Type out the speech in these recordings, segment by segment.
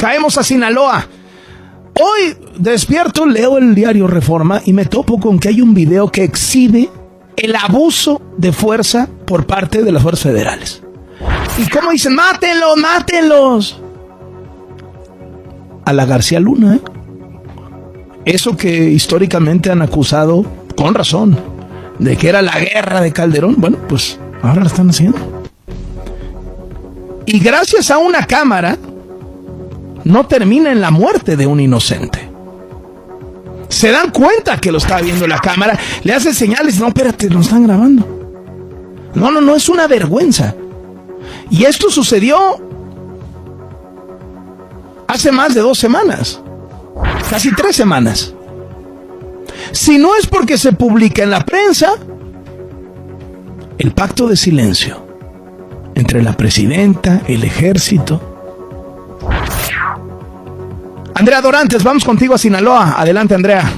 Caemos a Sinaloa. Hoy despierto, leo el diario Reforma y me topo con que hay un video que exhibe el abuso de fuerza por parte de las fuerzas federales. ¿Y cómo dicen? ¡Mátenlos, mátenlos! A la García Luna, ¿eh? Eso que históricamente han acusado, con razón, de que era la guerra de Calderón, bueno, pues ahora la están haciendo. Y gracias a una cámara, no termina en la muerte de un inocente. Se dan cuenta que lo está viendo la cámara, le hacen señales, no, espérate, lo están grabando. No, es una vergüenza. Y esto sucedió hace más de 2 semanas, casi 3 semanas. Si no es porque se publica en la prensa el pacto de silencio entre la presidenta, el ejército. Andrea Dorantes, vamos contigo a Sinaloa. Adelante, Andrea.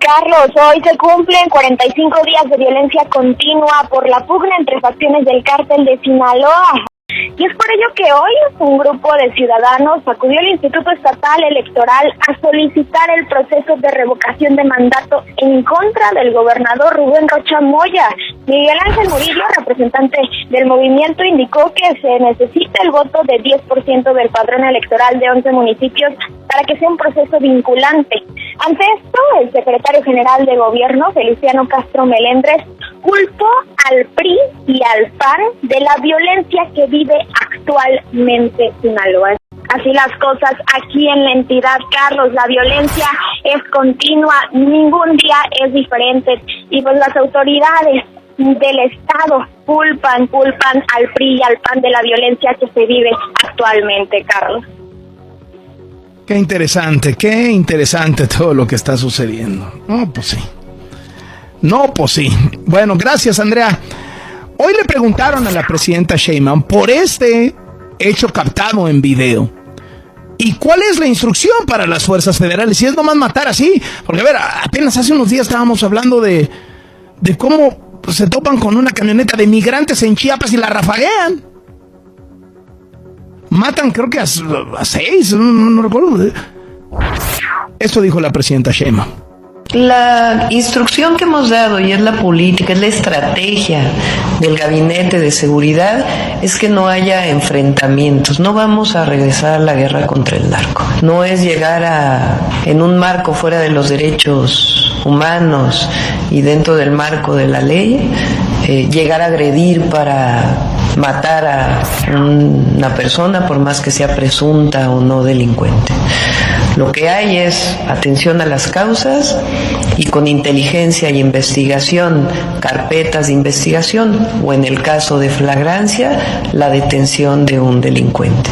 Carlos, hoy se cumplen 45 días de violencia continua por la pugna entre facciones del cártel de Sinaloa. Y es por ello que hoy un grupo de ciudadanos acudió al Instituto Estatal Electoral a solicitar el proceso de revocación de mandato en contra del gobernador Rubén Rocha Moya. Miguel Ángel Murillo, representante del movimiento, indicó que se necesita el voto de 10% del padrón electoral de 11 municipios para que sea un proceso vinculante. Ante esto, el secretario general de Gobierno, Feliciano Castro Melendres, culpó al PRI y al PAN de la violencia que vive actualmente Sinaloa. Así las cosas aquí en la entidad, Carlos, la violencia es continua, ningún día es diferente, y pues las autoridades del Estado culpan al PRI y al PAN de la violencia que se vive actualmente, Carlos. Qué interesante todo lo que está sucediendo. No, pues sí. Bueno, gracias, Andrea. Hoy le preguntaron a la presidenta Sheinbaum por este hecho captado en video. ¿Y cuál es la instrucción para las fuerzas federales? Si es nomás matar así. Porque, a ver, apenas hace unos días estábamos hablando de cómo se topan con una camioneta de migrantes en Chiapas y la rafaguean. Matan, creo que a 6, no recuerdo. Esto dijo la presidenta Sheinbaum. La instrucción que hemos dado, y es la política, es la estrategia del Gabinete de Seguridad, es que no haya enfrentamientos. No vamos a regresar a la guerra contra el narco. No es llegar en un marco fuera de los derechos humanos y dentro del marco de la ley, llegar a agredir para matar a una persona, por más que sea presunta o no delincuente. Lo que hay es atención a las causas y con inteligencia y investigación, carpetas de investigación, o en el caso de flagrancia, la detención de un delincuente.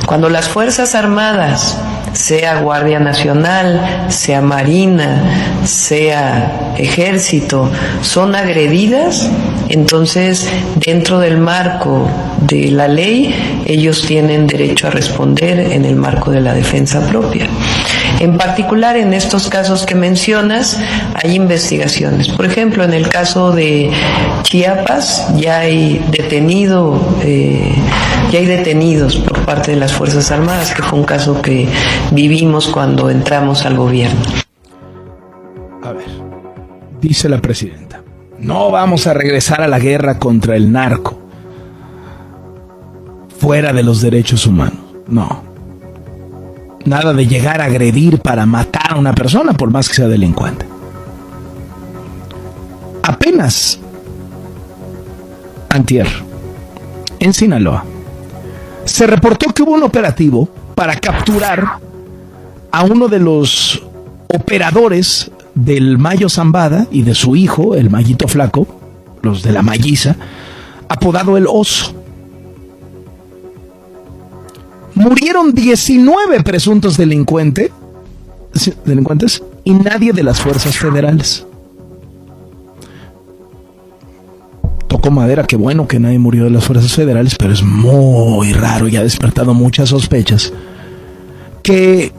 Cuando las Fuerzas Armadas, sea Guardia Nacional, sea Marina, sea Ejército, son agredidas, entonces dentro del marco de la ley ellos tienen derecho a responder en el marco de la defensa propia. En particular, en estos casos que mencionas, hay investigaciones. Por ejemplo, en el caso de Chiapas ya hay detenidos por parte de las Fuerzas Armadas, que fue un caso que vivimos cuando entramos al gobierno. A ver, dice la presidenta, no vamos a regresar a la guerra contra el narco fuera de los derechos humanos. No. Nada de llegar a agredir para matar a una persona, por más que sea delincuente. Apenas antier, en Sinaloa, se reportó que hubo un operativo para capturar a uno de los operadores del Mayo Zambada y de su hijo, el Mayito Flaco, los de la Mayiza, apodado el Oso. Murieron 19 presuntos delincuentes y nadie de las fuerzas federales. Tocó madera, qué bueno que nadie murió de las fuerzas federales, pero es muy raro y ha despertado muchas sospechas que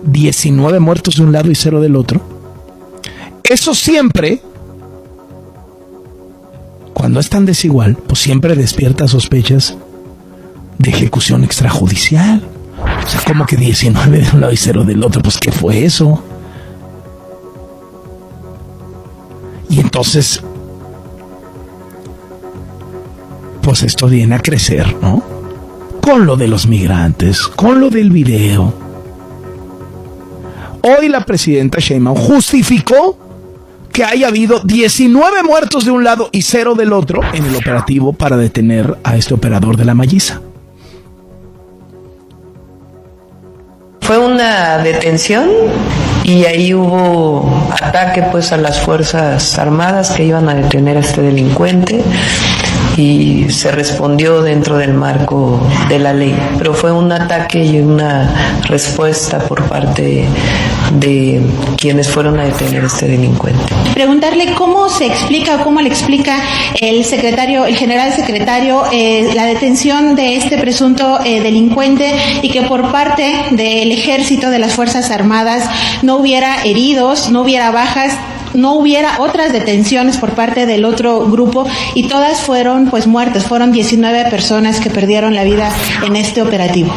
19 muertos de un lado y 0 del otro. Eso siempre, cuando es tan desigual, pues siempre despierta sospechas de ejecución extrajudicial O sea, como que 19 de un lado y 0 del otro. Pues, ¿qué fue eso? Y entonces, pues esto viene a crecer, ¿no? Con lo de los migrantes, con lo del video. Hoy la presidenta Sheinbaum justificó que haya habido 19 muertos de un lado y 0 del otro en el operativo para detener a este operador de la Malliza. Fue una detención y ahí hubo ataque pues a las Fuerzas Armadas que iban a detener a este delincuente y se respondió dentro del marco de la ley, pero fue un ataque y una respuesta por parte de quienes fueron a detener a este delincuente. Preguntarle cómo se explica o cómo le explica el general secretario, la detención de este presunto delincuente y que por parte del ejército, de las Fuerzas Armadas, no hubiera heridos, no hubiera bajas, no hubiera otras detenciones por parte del otro grupo y todas fueron pues muertes. Fueron 19 personas que perdieron la vida en este operativo.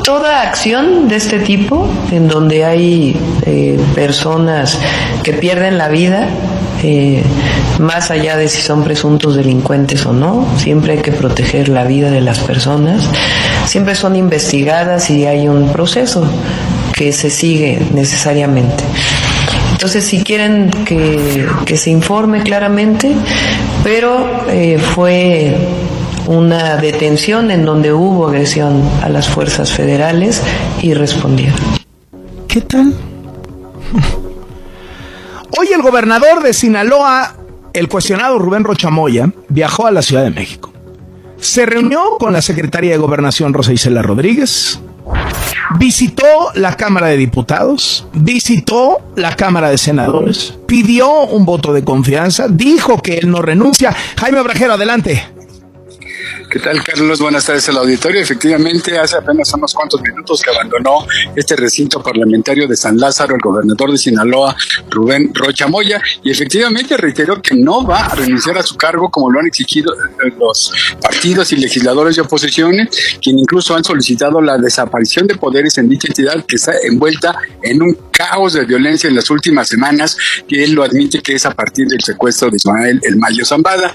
Toda acción de este tipo, en donde hay personas que pierden la vida, más allá de si son presuntos delincuentes o no, siempre hay que proteger la vida de las personas, siempre son investigadas y hay un proceso que se sigue necesariamente. Entonces, si quieren que se informe claramente, pero fue una detención en donde hubo agresión a las fuerzas federales y respondieron. ¿Qué tal? Hoy el gobernador de Sinaloa, el cuestionado Rubén Rocha Moya, viajó a la Ciudad de México. Se reunió con la secretaria de Gobernación Rosa Isela Rodríguez, visitó la Cámara de Diputados, visitó la Cámara de Senadores, pidió un voto de confianza, dijo que él no renuncia. Jaime Obrajero, adelante. ¿Qué tal, Carlos? Buenas tardes al auditorio. Efectivamente, hace apenas unos cuantos minutos que abandonó este recinto parlamentario de San Lázaro el gobernador de Sinaloa, Rubén Rocha Moya, y efectivamente reiteró que no va a renunciar a su cargo como lo han exigido los partidos y legisladores de oposición, quienes incluso han solicitado la desaparición de poderes en dicha entidad que está envuelta en un caos de violencia en las últimas semanas, que él lo admite que es a partir del secuestro de Ismael El Mayo Zambada.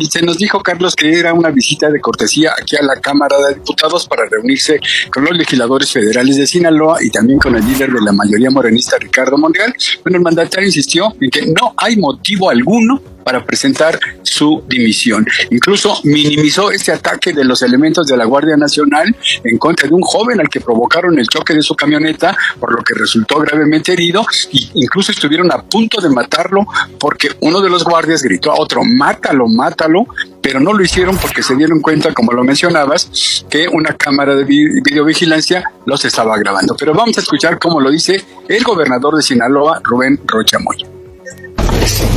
Se nos dijo, Carlos, que era una visita de cortesía aquí a la Cámara de Diputados para reunirse con los legisladores federales de Sinaloa y también con el líder de la mayoría morenista, Ricardo Monreal. Bueno, el mandatario insistió en que no hay motivo alguno para presentar su dimisión. Incluso minimizó este ataque de los elementos de la Guardia Nacional en contra de un joven al que provocaron el choque de su camioneta, por lo que resultó gravemente herido, y incluso estuvieron a punto de matarlo porque uno de los guardias gritó a otro, mátalo, mátalo, pero no lo hicieron porque se dieron cuenta, como lo mencionabas, que una cámara de videovigilancia los estaba grabando. Pero vamos a escuchar cómo lo dice el gobernador de Sinaloa, Rubén Rocha Moya.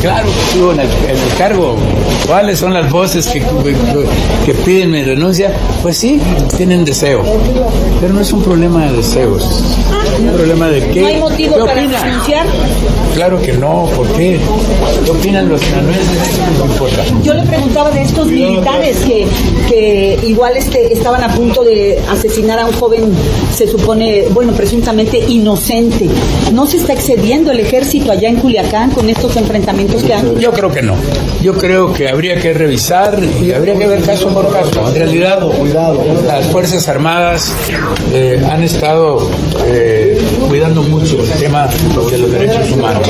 Claro que estuvo en el cargo. ¿Cuáles son las voces que piden mi renuncia? Pues sí, tienen deseo, pero no es un problema de deseos, es un problema de qué. ¿No hay motivo para renunciar? Claro que no, ¿por qué? ¿Qué opinan los sinaloenses? Eso no me importa. Yo le preguntaba de estos militares que igual estaban a punto de asesinar a un joven, se supone, bueno, presuntamente inocente. ¿No se está excediendo el ejército allá en Culiacán con estos enfrentamientos que han? Yo creo que no. Yo creo que habría que revisar y habría que ver caso por caso. En realidad, las Fuerzas Armadas han estado cuidando mucho el tema de los derechos humanos.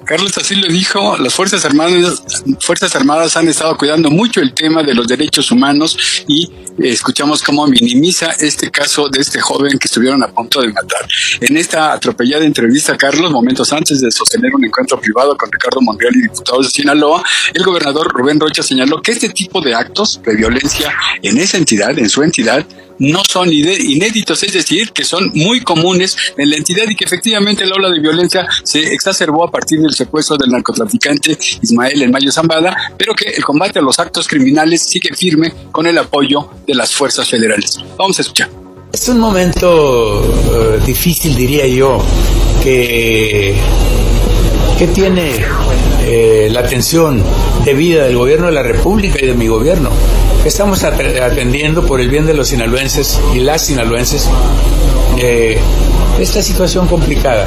Carlos así lo dijo, las Fuerzas Armadas han estado cuidando mucho el tema de los derechos humanos y escuchamos cómo minimiza este caso de este joven que estuvieron a punto de matar. En esta atropellada entrevista, Carlos, momentos antes de sostener un encuentro privado con Ricardo Monreal y diputados de Sinaloa, el gobernador Rubén Rocha señaló que este tipo de actos de violencia en esa entidad, en su entidad, no son inéditos, es decir, que son muy comunes en la entidad y que efectivamente la ola de violencia se exacerbó a partir del secuestro del narcotraficante Ismael El Mayo Zambada, pero que el combate a los actos criminales sigue firme con el apoyo de las fuerzas federales. Vamos a escuchar. Es un momento difícil, diría yo, que tiene la atención debida del gobierno de la República y de mi gobierno. estamos atendiendo por el bien de los sinaloenses y las sinaloenses esta situación complicada.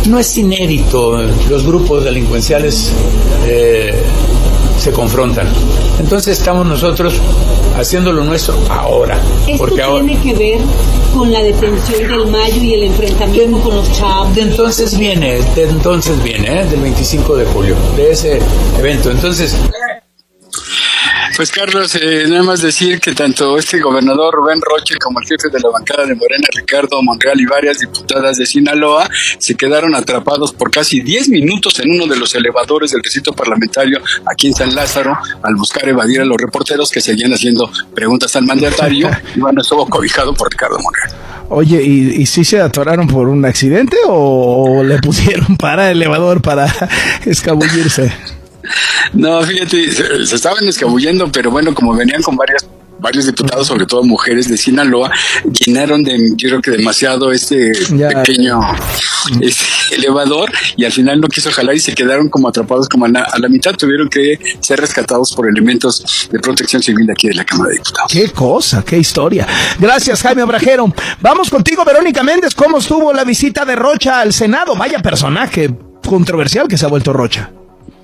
No es inédito, los grupos delincuenciales se confrontan. Entonces estamos nosotros haciendo lo nuestro ahora. ¿Esto tiene que ver con la detención del Mayo y el enfrentamiento con los chavos? De entonces viene, del 25 de julio, de ese evento. Entonces... Pues Carlos, nada más decir que tanto este gobernador Rubén Rocha como el jefe de la bancada de Morena, Ricardo Monreal, y varias diputadas de Sinaloa se quedaron atrapados por casi 10 minutos en uno de los elevadores del recinto parlamentario aquí en San Lázaro al buscar evadir a los reporteros que seguían haciendo preguntas al mandatario y bueno, estuvo cobijado por Ricardo Monreal. Oye, ¿y sí se atoraron por un accidente o le pusieron para el elevador para escabullirse? No, fíjate, se estaban escabullendo, pero bueno, como venían con varios diputados, sobre todo mujeres de Sinaloa, llenaron yo creo que demasiado pequeño elevador y al final no quiso jalar y se quedaron como atrapados como a la mitad. Tuvieron que ser rescatados por elementos de protección civil de aquí de la Cámara de Diputados. Qué cosa, qué historia. Gracias, Jaime Obrajero. Vamos contigo, Verónica Méndez. ¿Cómo estuvo la visita de Rocha al Senado? Vaya personaje controversial que se ha vuelto Rocha.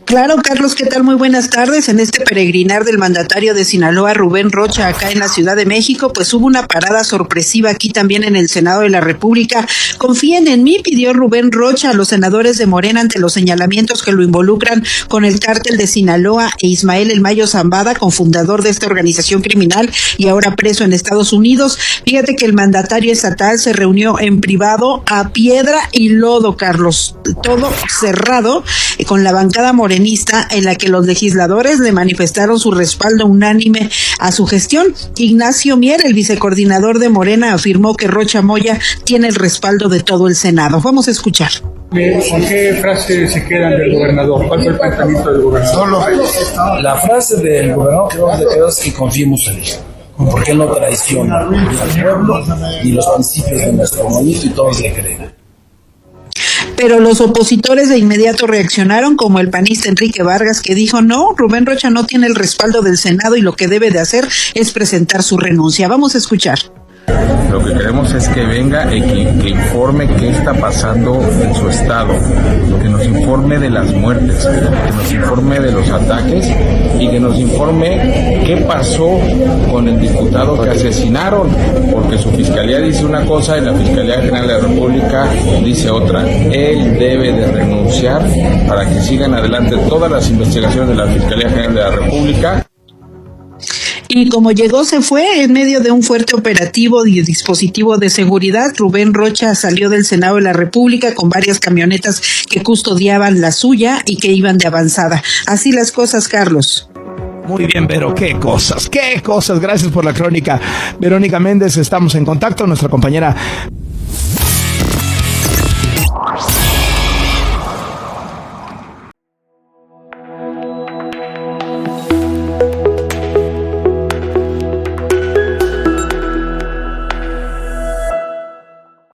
Claro, Carlos, ¿qué tal? Muy buenas tardes. En este peregrinar del mandatario de Sinaloa, Rubén Rocha, acá en la Ciudad de México, pues hubo una parada sorpresiva aquí también en el Senado de la República. Confíen en mí, pidió Rubén Rocha a los senadores de Morena ante los señalamientos que lo involucran con el cártel de Sinaloa e Ismael El Mayo Zambada, cofundador de esta organización criminal y ahora preso en Estados Unidos. Fíjate que el mandatario estatal se reunió en privado a piedra y lodo, Carlos, todo cerrado, con la bancada morenista, en la que los legisladores le manifestaron su respaldo unánime a su gestión. Ignacio Mier, el vicecoordinador de Morena, afirmó que Rocha Moya tiene el respaldo de todo el Senado. Vamos a escuchar. ¿Con qué frase se quedan del gobernador? ¿Cuál fue el pensamiento del gobernador? La frase del gobernador que es que confiemos en él, porque él no traiciona al pueblo y los principios de nuestro movimiento y todos le creen. Pero los opositores de inmediato reaccionaron, como el panista Enrique Vargas, que dijo: no, Rubén Rocha no tiene el respaldo del Senado y lo que debe de hacer es presentar su renuncia. Vamos a escuchar. Lo que queremos es que venga y que informe qué está pasando en su estado, que nos informe de las muertes, que nos informe de los ataques y que nos informe qué pasó con el diputado que asesinaron, porque su fiscalía dice una cosa y la Fiscalía General de la República dice otra. Él debe de renunciar para que sigan adelante todas las investigaciones de la Fiscalía General de la República. Y como llegó, se fue. En medio de un fuerte operativo y dispositivo de seguridad, Rubén Rocha salió del Senado de la República con varias camionetas que custodiaban la suya y que iban de avanzada. Así las cosas, Carlos. Muy bien, Vero, qué cosas. Gracias por la crónica. Verónica Méndez, estamos en contacto, nuestra compañera